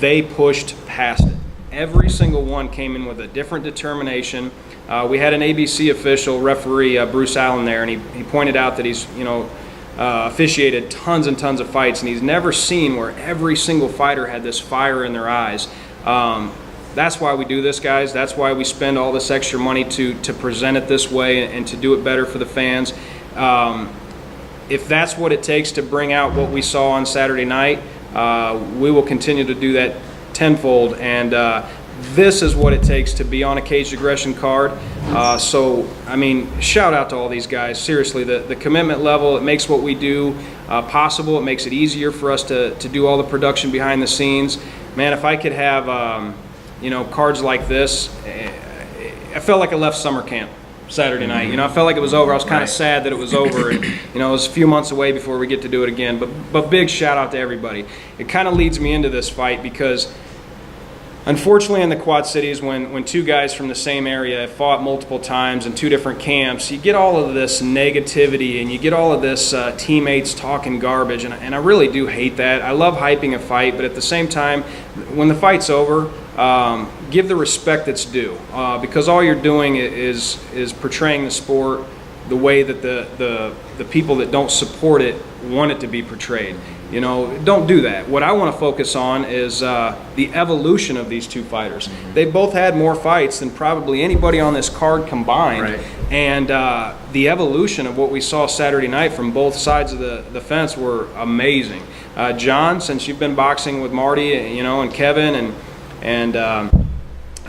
they pushed past it. Every single one came in with a different determination. We had an ABC official, referee Bruce Allen there, and he pointed out that he's officiated tons and tons of fights, and he's never seen where every single fighter had this fire in their eyes. That's why we do this, guys. That's why we spend all this extra money to present it this way and to do it better for the fans. If that's what it takes to bring out what we saw on Saturday night, we will continue to do that tenfold. And this is what it takes to be on a Caged Aggression card. So, I mean, shout out to all these guys. Seriously, the commitment level, it makes what we do possible. It makes it easier for us to do all the production behind the scenes. Man, if I could have cards like this, I felt like I left summer camp Saturday night. I felt like it was over. I was kind of sad that it was over, and it was a few months away before we get to do it again. But big shout out to everybody. It kind of leads me into this fight because unfortunately in the Quad Cities, when 2 guys from the same area have fought multiple times in 2 different camps, you get all of this negativity and you get all of this teammates talking garbage, and I really do hate that. I love hyping a fight, but at the same time, when the fight's over, give the respect that's due, because all you're doing is portraying the sport the way that the people that don't support it want it to be portrayed. Don't do that. What I want to focus on is the evolution of these 2 fighters. They both had more fights than probably anybody on this card combined, right. And the evolution of what we saw Saturday night from both sides of the fence were amazing. John, since you've been boxing with Marty, and Kevin, and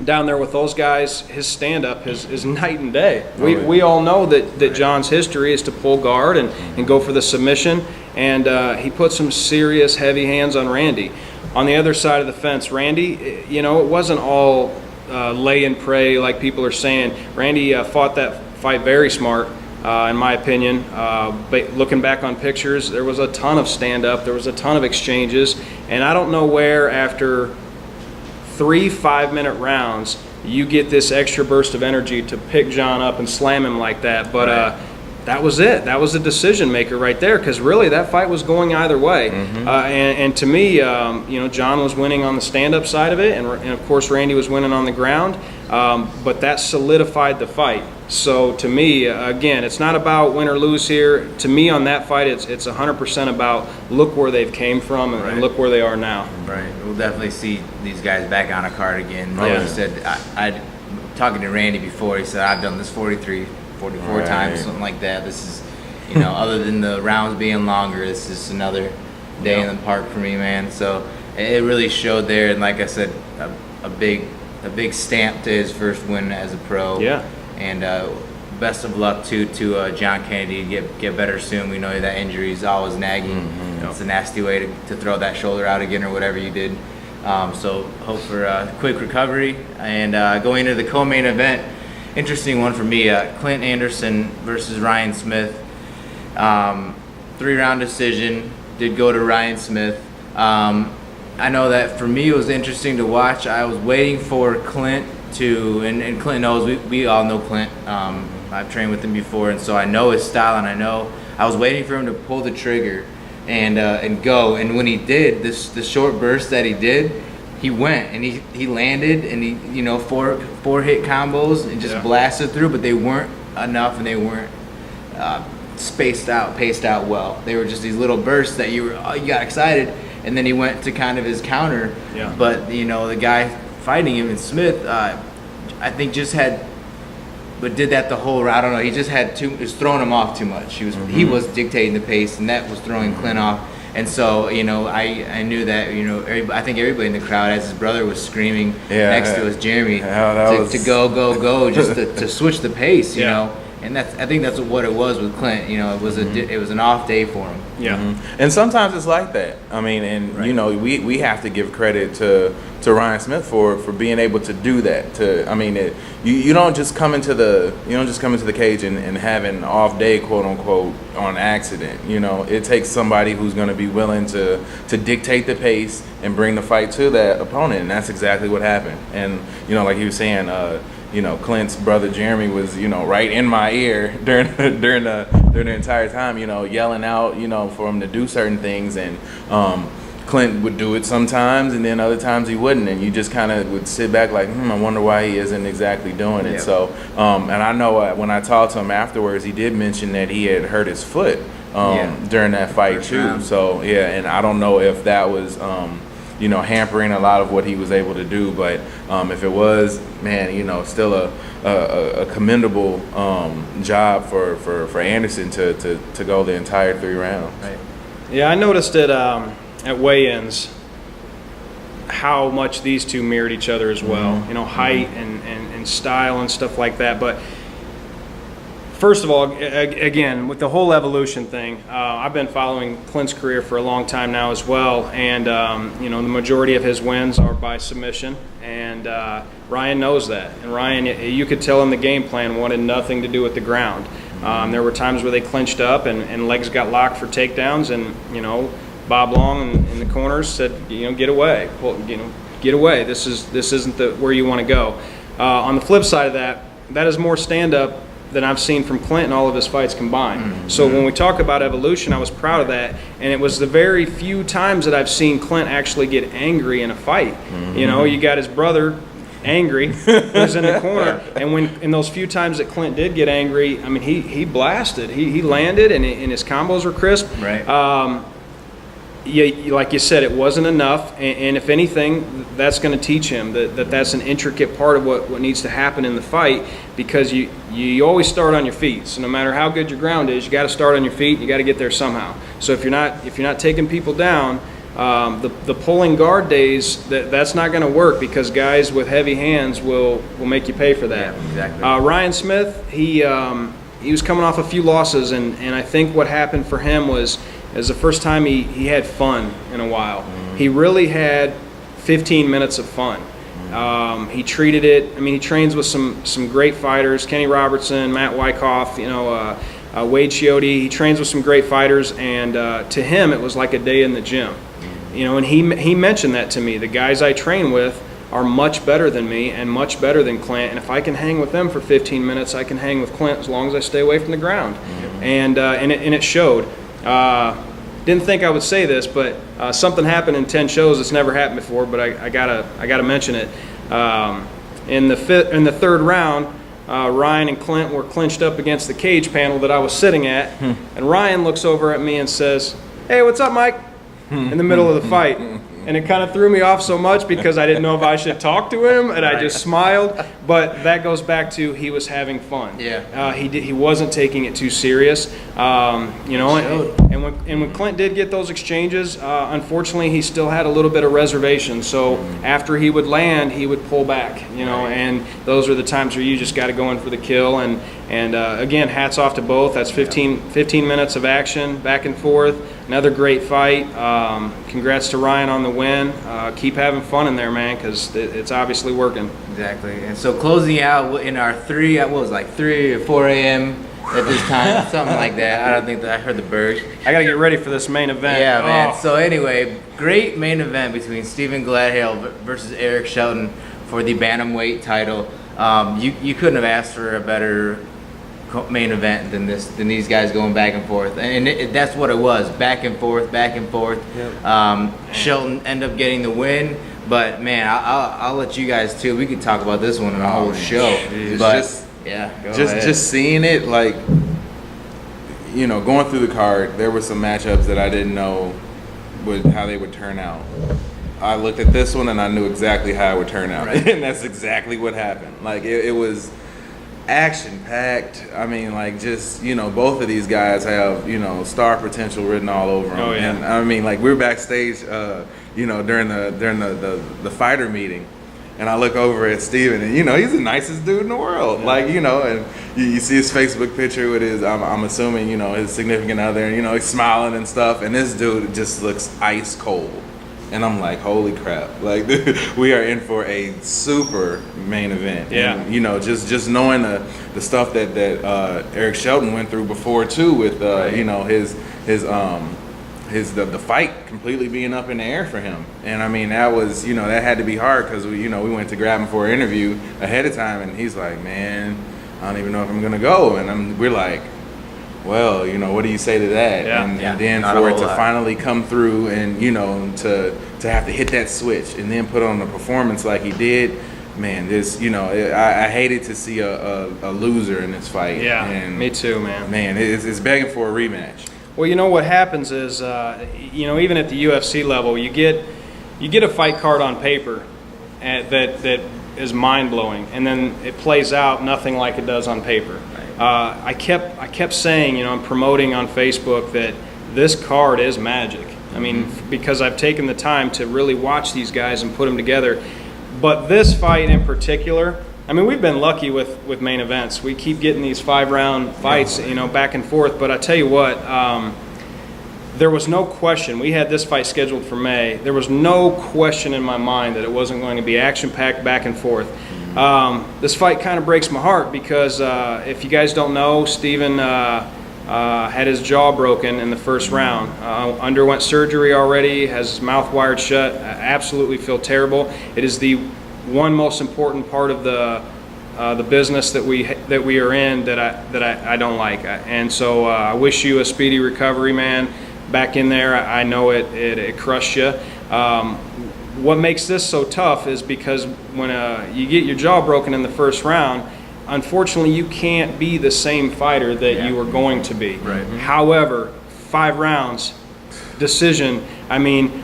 down there with those guys, his stand-up is night and day. We all know that John's history is to pull guard and go for the submission, and he put some serious heavy hands on Randy. On the other side of the fence, Randy, it wasn't all lay and pray like people are saying. Randy fought that fight very smart, in my opinion. But looking back on pictures, there was a ton of stand-up, there was a ton of exchanges, and I don't know where after 3 5-minute rounds you get this extra burst of energy to pick John up and slam him like that. But that was it. That was the decision maker right there, because really that fight was going either way. And to me, John was winning on the stand-up side of it, and of course Randy was winning on the ground. But that solidified the fight. So to me, again, it's not about win or lose here. To me, on that fight, it's 100% about look where they've came from and look where they are now. Right. We'll definitely see these guys back on a card again. Like you said, I talking to Randy before, he said, I've done this 44 times, something like that. This is, other than the rounds being longer, this is another day in the park for me, man. So it really showed there, and like I said, a big stamp to his first win as a pro. Yeah. And best of luck to John Kennedy. Get better soon. We know that injury is always nagging. It's a nasty way to throw that shoulder out again or whatever you did. So hope for a quick recovery. And going into the co-main event, interesting one for me. Clint Anderson versus Ryan Smith. 3-round decision. Did go to Ryan Smith. I know that for me it was interesting to watch. I was waiting for Clint and Clint knows, we all know Clint. I've trained with him before, and so I know his style, and I was waiting for him to pull the trigger and go. And when he did, the short burst that he did, he went and he landed, and he 4 hit combos and just blasted through, but they weren't enough, and they weren't paced out well. They were just these little bursts that you got excited, and then he went to kind of his counter. Yeah. But the guy fighting him, and Smith, I think did that the whole round. I don't know. He just it was throwing him off too much. He was dictating the pace, and that was throwing Clint off. And so I knew that I think everybody in the crowd, as his brother was screaming next to us, Jeremy, to go, just to switch the pace, you know. And I think that's what it was with Clint. It was it was an off day for him. Yeah. And sometimes it's like that. I mean, and we have to give credit to Ryan Smith for being able to do that. You don't just come into the cage and have an off day, quote unquote, on accident. It takes somebody who's going to be willing to dictate the pace and bring the fight to that opponent, and that's exactly what happened. And like he was saying, Clint's brother Jeremy was, right in my ear during the entire time, yelling out, for him to do certain things. And Clint would do it sometimes, and then other times he wouldn't. And you just kind of would sit back like, I wonder why he isn't exactly doing it. Yeah. So, and I know when I talked to him afterwards, he did mention that he had hurt his foot during that fight too. Round. So, yeah, and I don't know if that was, hampering a lot of what he was able to do. But if it was, man, still a commendable job for Anderson to go the entire 3 rounds. Right. Yeah, I noticed it at weigh-ins how much these two mirrored each other as well. Height and style and stuff like that. But first of all, again, with the whole evolution thing, I've been following Clint's career for a long time now as well, and the majority of his wins are by submission, and Ryan knows that. And Ryan, you could tell him the game plan wanted nothing to do with the ground. There were times where they clinched up and legs got locked for takedowns, and Bob Long in the corners said, get away, get away. This isn't where you want to go. On the flip side of that is more stand-up than I've seen from Clint in all of his fights combined. So when we talk about evolution, I was proud of that, and it was the very few times that I've seen Clint actually get angry in a fight. You got his brother angry who's in the corner, and when in those few times that Clint did get angry, I mean he blasted, he landed, and his combos were crisp. Right. Yeah, like you said, it wasn't enough, and if anything, that's going to teach him that's an intricate part of what needs to happen in the fight, because you always start on your feet. So no matter how good your ground is, you got to start on your feet. You got to get there somehow. So if you're not taking people down, the pulling guard days, that's not going to work, because guys with heavy hands will make you pay for that. Yeah, exactly. Ryan Smith, he was coming off a few losses, and I think what happened for him was the first time he had fun in a while. He really had 15 minutes of fun. He treated it. I mean, he trains with some great fighters: Kenny Robertson, Matt Wyckoff, Wade Chiotti. He trains with some great fighters, and to him, it was like a day in the gym. And he mentioned that to me. The guys I train with are much better than me and much better than Clint, and if I can hang with them for 15 minutes, I can hang with Clint as long as I stay away from the ground. And it showed. Didn't think I would say this, but something happened in 10 shows that's never happened before, but I gotta mention it. In the third round, Ryan and Clint were clinched up against the cage panel that I was sitting at, and Ryan looks over at me and says, "Hey, what's up, Mike?" in the middle of the fight. And it kind of threw me off so much, because I didn't know if I should talk to him, and I just smiled. But that goes back to he was having fun. Yeah. He wasn't taking it too serious. And when Clint did get those exchanges, unfortunately he still had a little bit of reservation. So after he would land, he would pull back. And those are the times where you just got to go in for the kill. And again, hats off to both. That's 15 minutes of action, back and forth. Another great fight. Congrats to Ryan on the win. Keep having fun in there, man, because it's obviously working. Exactly. And so closing out in our 3 or 4 a.m. at this time, something like that. I don't think that I heard the bird. I got to get ready for this main event. Yeah, man. Oh. So anyway, great main event between Stephen Gladhill versus Eric Shelton for the bantamweight title. You couldn't have asked for a better main event than these guys going back and forth, and that's what it was, back and forth. Yep. Shelton ended up getting the win, but man, I'll let you guys too. We could talk about this one in a whole show. Geez. But just seeing it, like, going through the card, there were some matchups that I didn't know how they would turn out. I looked at this one and I knew exactly how it would turn out, right. And that's exactly what happened. Like it was action-packed. I mean, like, just, both of these guys have, star potential written all over them. Oh, yeah. And I mean, like, we're backstage, during the fighter meeting, and I look over at Steven, and, he's the nicest dude in the world. Yeah. Like, and you see his Facebook picture with his, I'm assuming, his significant other, and, he's smiling and stuff, and this dude just looks ice cold. And I'm like, holy crap! Like, we are in for a super main event. Yeah. And, just knowing the stuff that Eric Shelton went through before too, with right. his the fight completely being up in the air for him. And I mean, that was, that had to be hard because we went to grab him for an interview ahead of time, and he's like, man, I don't even know if I'm gonna go. And we're like, well, what do you say to that? Yeah. And then for it to finally come through and, to have to hit that switch and then put on a performance like he did, man, this, I hated to see a loser in this fight. Yeah, and me too, man. Man, it's begging for a rematch. Well, what happens is, even at the UFC level, you get a fight card on paper that is mind blowing, and then it plays out nothing like it does on paper. I kept saying, I'm promoting on Facebook that this card is magic. I mean, because I've taken the time to really watch these guys and put them together. But this fight in particular, I mean, we've been lucky with main events. We keep getting these 5-round fights, back and forth. But I tell you what, there was no question. We had this fight scheduled for May. There was no question in my mind that it wasn't going to be action-packed back and forth. This fight kind of breaks my heart because if you guys don't know, Steven had his jaw broken in the first round. Underwent surgery already, has his mouth wired shut. I absolutely feel terrible. It is the one most important part of the business that we are in that I don't like. And so I wish you a speedy recovery, man. Back in there, I know it crushed you. What makes this so tough is because when you get your jaw broken in the first round, unfortunately you can't be the same fighter that you were going to be. Right. However, 5 rounds, decision. I mean,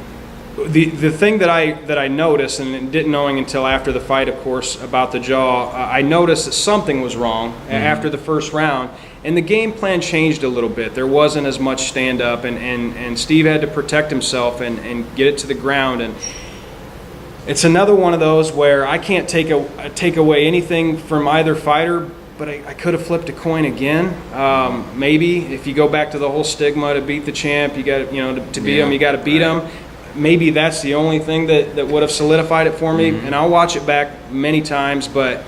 the thing that I noticed, and didn't knowing until after the fight, of course, about the jaw, I noticed that something was wrong after the first round. And the game plan changed a little bit. There wasn't as much stand-up, and Steve had to protect himself and get it to the ground. And it's another one of those where I can't take away anything from either fighter, but I could have flipped a coin again. Maybe if you go back to the whole stigma to beat the champ, you got to beat him, you got to beat him. Maybe that's the only thing that would have solidified it for me. And I'll watch it back many times, but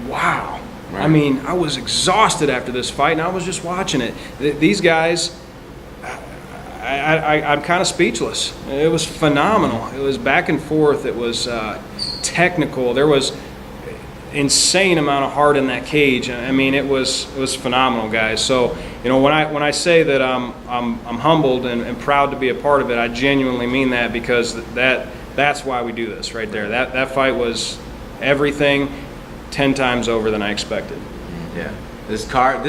wow. Right. I mean, I was exhausted after this fight, and I was just watching it. These guys, I'm kind of speechless. It was phenomenal. It was back and forth. It was technical. There was insane amount of heart in that cage. I mean, it was phenomenal, guys. So, when I say that I'm humbled and proud to be a part of it, I genuinely mean that, because that's why we do this right there. That fight was everything 10 times over than I expected. Yeah, this card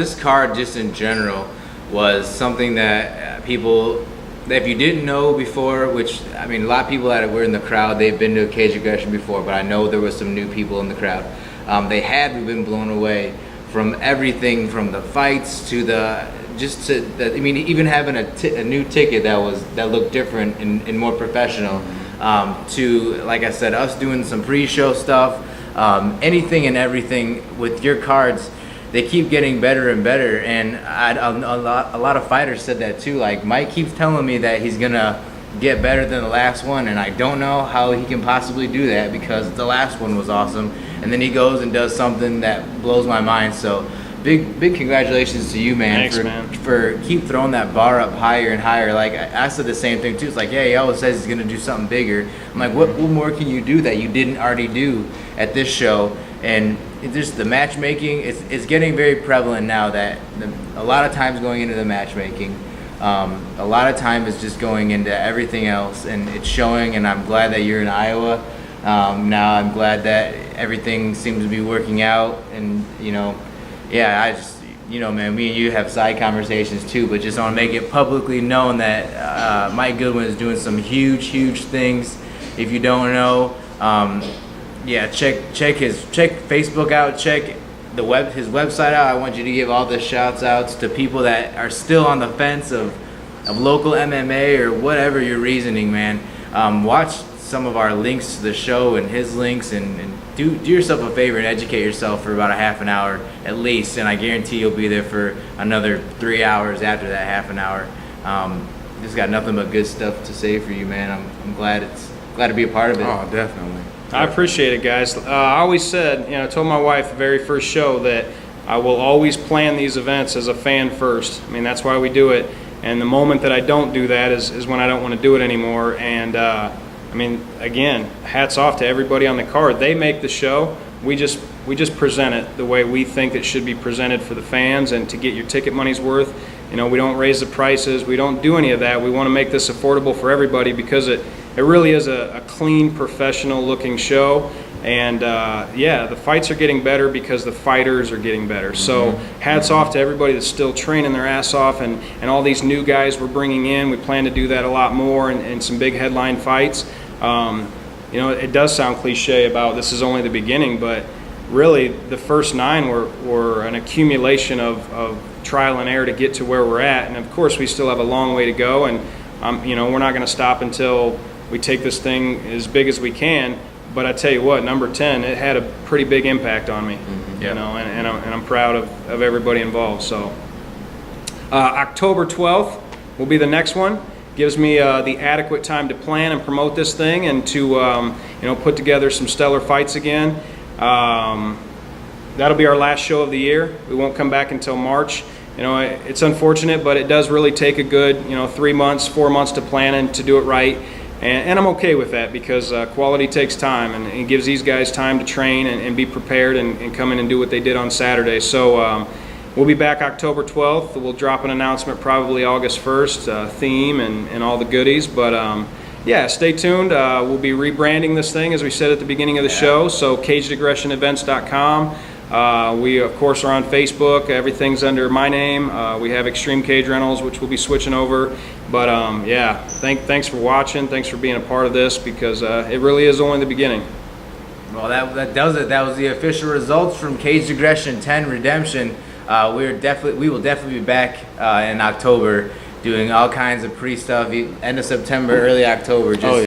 just in general was something that people, that if you didn't know before, which I mean, a lot of people that were in the crowd, they've been to a cage aggression before, but I know there was some new people in the crowd. We've been blown away from everything, from the fights to even having a new ticket that looked different and more professional, to, like I said, us doing some pre-show stuff. Anything and everything with your cards, they keep getting better and better. And a lot of fighters said that too. Like, Mike keeps telling me that he's gonna get better than the last one, and I don't know how he can possibly do that, because the last one was awesome, and then he goes and does something that blows my mind. So big congratulations to you, man. Thanks, man. For keep throwing that bar up higher and higher. Like, I said the same thing too. It's like, yeah, he always says he's gonna do something bigger. I'm like, what more can you do that you didn't already do at this show? And just the matchmaking, it's getting very prevalent now, that a lot of times going into the matchmaking, a lot of time is just going into everything else, and it's showing. And I'm glad that you're in Iowa. Now I'm glad that everything seems to be working out, and yeah, I just, man, me and you have side conversations too, but just want to make it publicly known that Mike Goodwin is doing some huge things. If you don't know, yeah, check Facebook out, check his website out. I want you to give all the shouts outs to people that are still on the fence of local MMA or whatever your reasoning, man. Watch some of our links to the show and his links, and do yourself a favor and educate yourself for about a half an hour at least, and I guarantee you'll be there for another 3 hours after that half an hour. Just got nothing but good stuff to say for you, man. I'm glad to be a part of it. Oh, definitely. I appreciate it, guys. I always said, I told my wife the very first show that I will always plan these events as a fan first. I mean, that's why we do it. And the moment that I don't do that is when I don't want to do it anymore. And I mean, again, hats off to everybody on the card. They make the show. We just present it the way we think it should be presented for the fans and to get your ticket money's worth. You know, we don't raise the prices. We don't do any of that. We want to make this affordable for everybody because it really is a clean, professional-looking show. And yeah, the fights are getting better because the fighters are getting better. So hats off to everybody that's still training their ass off, and all these new guys we're bringing in. We plan to do that a lot more and some big headline fights. You know, it does sound cliche about this is only the beginning, but really the first 9 were an accumulation of trial and error to get to where we're at. And of course we still have a long way to go, and you know, we're not going to stop until we take this thing as big as we can. But I tell you what, number 10, it had a pretty big impact on me, you know, and I'm proud of everybody involved. So October 12th will be the next one. Gives me the adequate time to plan and promote this thing and to you know, put together some stellar fights again. That'll be our last show of the year. We won't come back until March. You know, it's unfortunate, but it does really take a good, you know, 3 months, 4 months to plan and to do it right. And I'm okay with that because quality takes time, and it gives these guys time to train and be prepared and come in and do what they did on Saturday. So we'll be back October 12th. We'll drop an announcement probably August 1st, theme and all the goodies. But yeah, stay tuned. We'll be rebranding this thing, as we said at the beginning of the show. So CagedAggressionEvents.com. We, of course, are on Facebook. Everything's under my name. We have Extreme Cage Rentals, which we'll be switching over. But yeah, thanks for watching. Thanks for being a part of this, because it really is only the beginning. Well, that does it. That was the official results from Caged Aggression 10 Redemption. We will definitely be back in October doing all kinds of pre-stuff, end of September, early October. Just